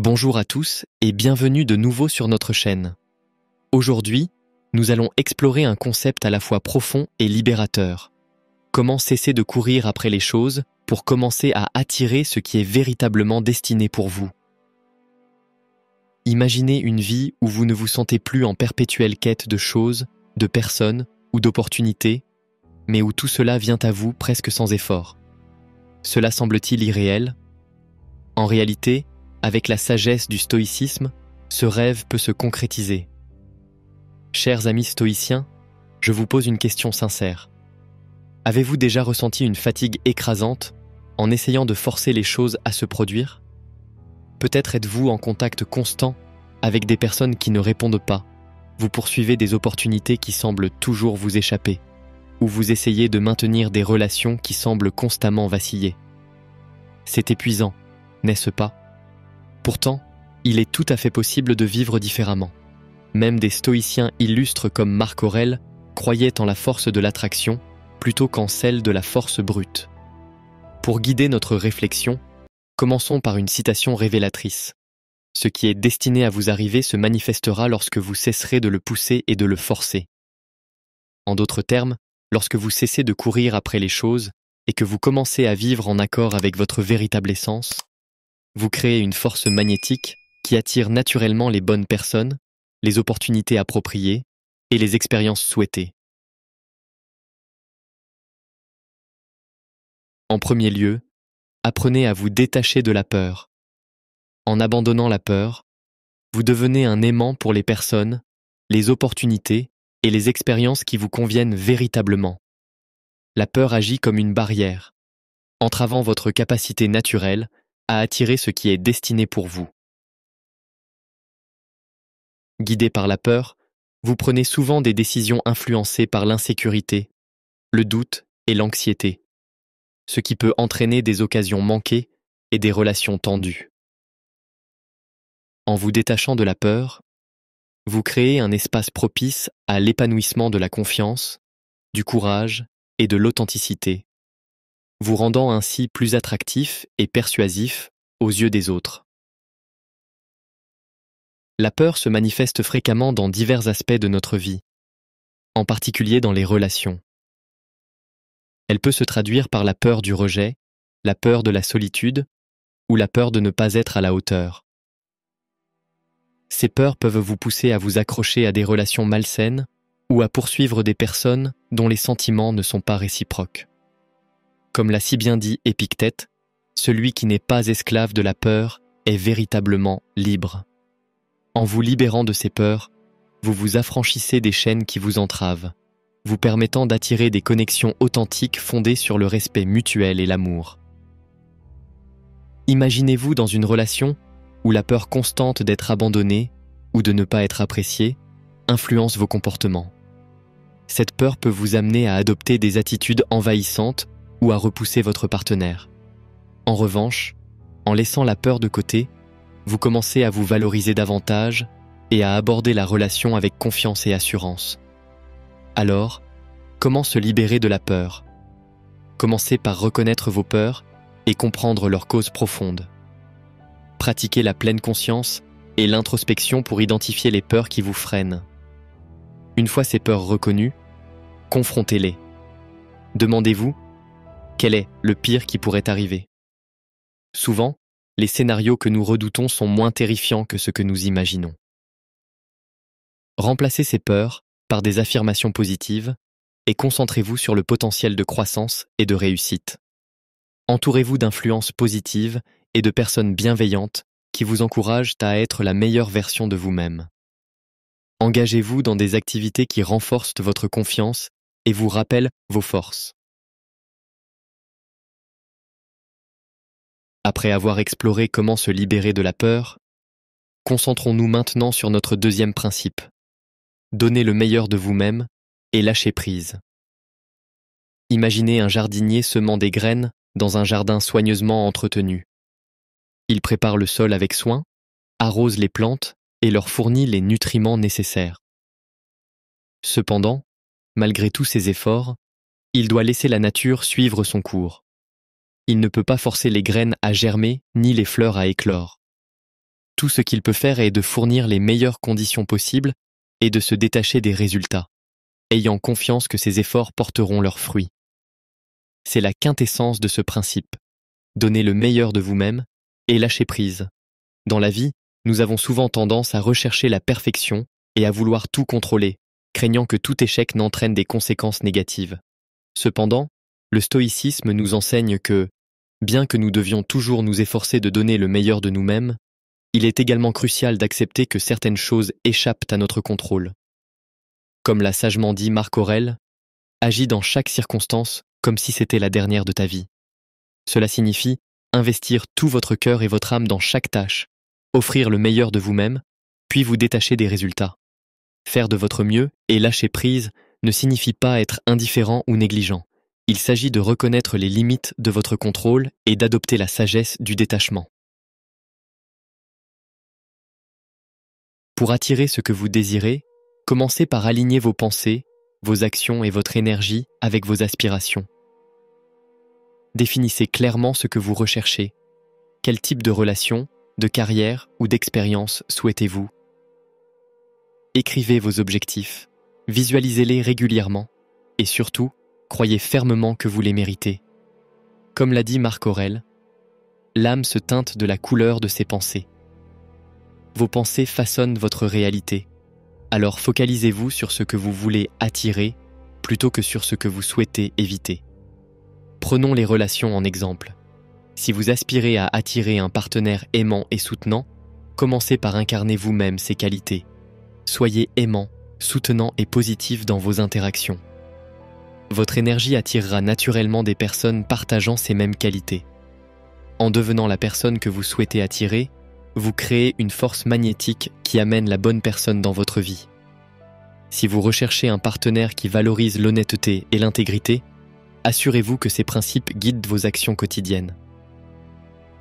Bonjour à tous et bienvenue de nouveau sur notre chaîne. Aujourd'hui, nous allons explorer un concept à la fois profond et libérateur. Comment cesser de courir après les choses pour commencer à attirer ce qui est véritablement destiné pour vous. Imaginez une vie où vous ne vous sentez plus en perpétuelle quête de choses, de personnes ou d'opportunités, mais où tout cela vient à vous presque sans effort. Cela semble-t-il irréel? En réalité, avec la sagesse du stoïcisme, ce rêve peut se concrétiser. Chers amis stoïciens, je vous pose une question sincère. Avez-vous déjà ressenti une fatigue écrasante en essayant de forcer les choses à se produire? Peut-être êtes-vous en contact constant avec des personnes qui ne répondent pas. Vous poursuivez des opportunités qui semblent toujours vous échapper, ou vous essayez de maintenir des relations qui semblent constamment vaciller. C'est épuisant, n'est-ce pas? Pourtant, il est tout à fait possible de vivre différemment. Même des stoïciens illustres comme Marc Aurèle croyaient en la force de l'attraction plutôt qu'en celle de la force brute. Pour guider notre réflexion, commençons par une citation révélatrice. Ce qui est destiné à vous arriver se manifestera lorsque vous cesserez de le pousser et de le forcer. En d'autres termes, lorsque vous cessez de courir après les choses et que vous commencez à vivre en accord avec votre véritable essence, vous créez une force magnétique qui attire naturellement les bonnes personnes, les opportunités appropriées et les expériences souhaitées. En premier lieu, apprenez à vous détacher de la peur. En abandonnant la peur, vous devenez un aimant pour les personnes, les opportunités et les expériences qui vous conviennent véritablement. La peur agit comme une barrière, entravant votre capacité naturelle à attirer ce qui est destiné pour vous. Guidé par la peur, vous prenez souvent des décisions influencées par l'insécurité, le doute et l'anxiété, ce qui peut entraîner des occasions manquées et des relations tendues. En vous détachant de la peur, vous créez un espace propice à l'épanouissement de la confiance, du courage et de l'authenticité, vous rendant ainsi plus attractif et persuasif aux yeux des autres. La peur se manifeste fréquemment dans divers aspects de notre vie, en particulier dans les relations. Elle peut se traduire par la peur du rejet, la peur de la solitude ou la peur de ne pas être à la hauteur. Ces peurs peuvent vous pousser à vous accrocher à des relations malsaines ou à poursuivre des personnes dont les sentiments ne sont pas réciproques. Comme l'a si bien dit Épictète, celui qui n'est pas esclave de la peur est véritablement libre. En vous libérant de ces peurs, vous vous affranchissez des chaînes qui vous entravent, vous permettant d'attirer des connexions authentiques fondées sur le respect mutuel et l'amour. Imaginez-vous dans une relation où la peur constante d'être abandonné ou de ne pas être apprécié influence vos comportements. Cette peur peut vous amener à adopter des attitudes envahissantes ou à repousser votre partenaire. En revanche, en laissant la peur de côté, vous commencez à vous valoriser davantage et à aborder la relation avec confiance et assurance. Alors, comment se libérer de la peur? Commencez par reconnaître vos peurs et comprendre leurs causes profondes. Pratiquez la pleine conscience et l'introspection pour identifier les peurs qui vous freinent. Une fois ces peurs reconnues, confrontez-les. Demandez-vous, quel est le pire qui pourrait arriver? Souvent, les scénarios que nous redoutons sont moins terrifiants que ce que nous imaginons. Remplacez ces peurs par des affirmations positives et concentrez-vous sur le potentiel de croissance et de réussite. Entourez-vous d'influences positives et de personnes bienveillantes qui vous encouragent à être la meilleure version de vous-même. Engagez-vous dans des activités qui renforcent votre confiance et vous rappellent vos forces. Après avoir exploré comment se libérer de la peur, concentrons-nous maintenant sur notre deuxième principe. Donnez le meilleur de vous-même et lâchez prise. Imaginez un jardinier semant des graines dans un jardin soigneusement entretenu. Il prépare le sol avec soin, arrose les plantes et leur fournit les nutriments nécessaires. Cependant, malgré tous ses efforts, il doit laisser la nature suivre son cours. Il ne peut pas forcer les graines à germer ni les fleurs à éclore. Tout ce qu'il peut faire est de fournir les meilleures conditions possibles et de se détacher des résultats, ayant confiance que ses efforts porteront leurs fruits. C'est la quintessence de ce principe. Donnez le meilleur de vous-même et lâchez prise. Dans la vie, nous avons souvent tendance à rechercher la perfection et à vouloir tout contrôler, craignant que tout échec n'entraîne des conséquences négatives. Cependant, le stoïcisme nous enseigne que, bien que nous devions toujours nous efforcer de donner le meilleur de nous-mêmes, il est également crucial d'accepter que certaines choses échappent à notre contrôle. Comme l'a sagement dit Marc Aurèle, agis dans chaque circonstance comme si c'était la dernière de ta vie. Cela signifie investir tout votre cœur et votre âme dans chaque tâche, offrir le meilleur de vous-même, puis vous détacher des résultats. Faire de votre mieux et lâcher prise ne signifie pas être indifférent ou négligent. Il s'agit de reconnaître les limites de votre contrôle et d'adopter la sagesse du détachement. Pour attirer ce que vous désirez, commencez par aligner vos pensées, vos actions et votre énergie avec vos aspirations. Définissez clairement ce que vous recherchez. Quel type de relation, de carrière ou d'expérience souhaitez-vous? Écrivez vos objectifs, visualisez-les régulièrement et surtout, croyez fermement que vous les méritez. Comme l'a dit Marc Aurèle, l'âme se teinte de la couleur de ses pensées. Vos pensées façonnent votre réalité. Alors focalisez-vous sur ce que vous voulez attirer plutôt que sur ce que vous souhaitez éviter. Prenons les relations en exemple. Si vous aspirez à attirer un partenaire aimant et soutenant, commencez par incarner vous-même ces qualités. Soyez aimant, soutenant et positif dans vos interactions. Votre énergie attirera naturellement des personnes partageant ces mêmes qualités. En devenant la personne que vous souhaitez attirer, vous créez une force magnétique qui amène la bonne personne dans votre vie. Si vous recherchez un partenaire qui valorise l'honnêteté et l'intégrité, assurez-vous que ces principes guident vos actions quotidiennes.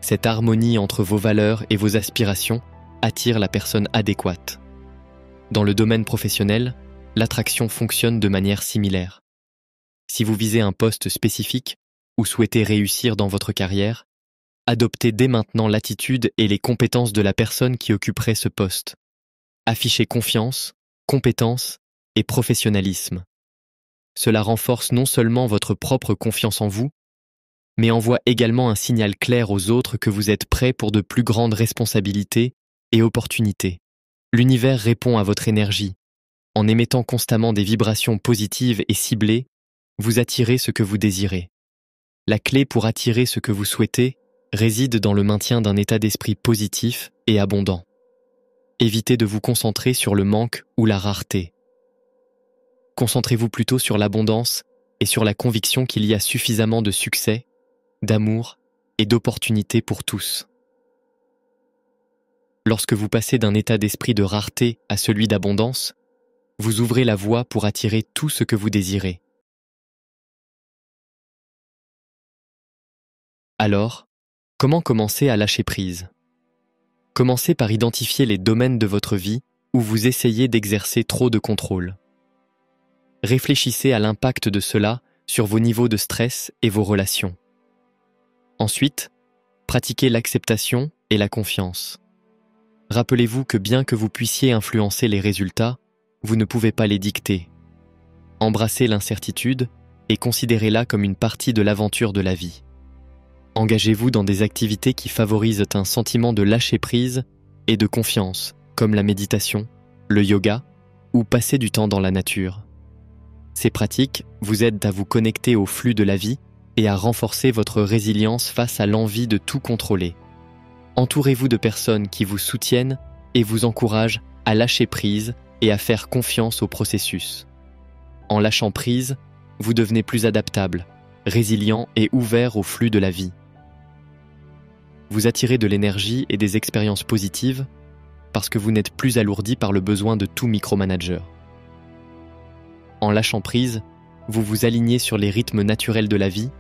Cette harmonie entre vos valeurs et vos aspirations attire la personne adéquate. Dans le domaine professionnel, l'attraction fonctionne de manière similaire. Si vous visez un poste spécifique ou souhaitez réussir dans votre carrière, adoptez dès maintenant l'attitude et les compétences de la personne qui occuperait ce poste. Affichez confiance, compétence et professionnalisme. Cela renforce non seulement votre propre confiance en vous, mais envoie également un signal clair aux autres que vous êtes prêt pour de plus grandes responsabilités et opportunités. L'univers répond à votre énergie. En émettant constamment des vibrations positives et ciblées, vous attirez ce que vous désirez. La clé pour attirer ce que vous souhaitez réside dans le maintien d'un état d'esprit positif et abondant. Évitez de vous concentrer sur le manque ou la rareté. Concentrez-vous plutôt sur l'abondance et sur la conviction qu'il y a suffisamment de succès, d'amour et d'opportunités pour tous. Lorsque vous passez d'un état d'esprit de rareté à celui d'abondance, vous ouvrez la voie pour attirer tout ce que vous désirez. Alors, comment commencer à lâcher prise? Commencez par identifier les domaines de votre vie où vous essayez d'exercer trop de contrôle. Réfléchissez à l'impact de cela sur vos niveaux de stress et vos relations. Ensuite, pratiquez l'acceptation et la confiance. Rappelez-vous que bien que vous puissiez influencer les résultats, vous ne pouvez pas les dicter. Embrassez l'incertitude et considérez-la comme une partie de l'aventure de la vie. Engagez-vous dans des activités qui favorisent un sentiment de lâcher-prise et de confiance, comme la méditation, le yoga ou passer du temps dans la nature. Ces pratiques vous aident à vous connecter au flux de la vie et à renforcer votre résilience face à l'envie de tout contrôler. Entourez-vous de personnes qui vous soutiennent et vous encouragent à lâcher prise et à faire confiance au processus. En lâchant prise, vous devenez plus adaptable, résilient et ouvert au flux de la vie. Vous attirez de l'énergie et des expériences positives parce que vous n'êtes plus alourdi par le besoin de tout micromanager. En lâchant prise, vous vous alignez sur les rythmes naturels de la vie,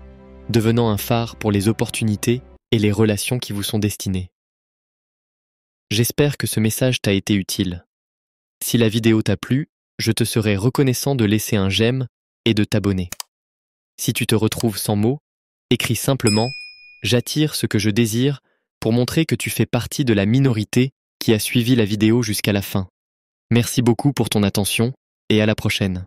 devenant un phare pour les opportunités et les relations qui vous sont destinées. J'espère que ce message t'a été utile. Si la vidéo t'a plu, je te serai reconnaissant de laisser un j'aime et de t'abonner. Si tu te retrouves sans mots, écris simplement « J'attire ce que je désire » pour montrer que tu fais partie de la minorité qui a suivi la vidéo jusqu'à la fin. Merci beaucoup pour ton attention et à la prochaine.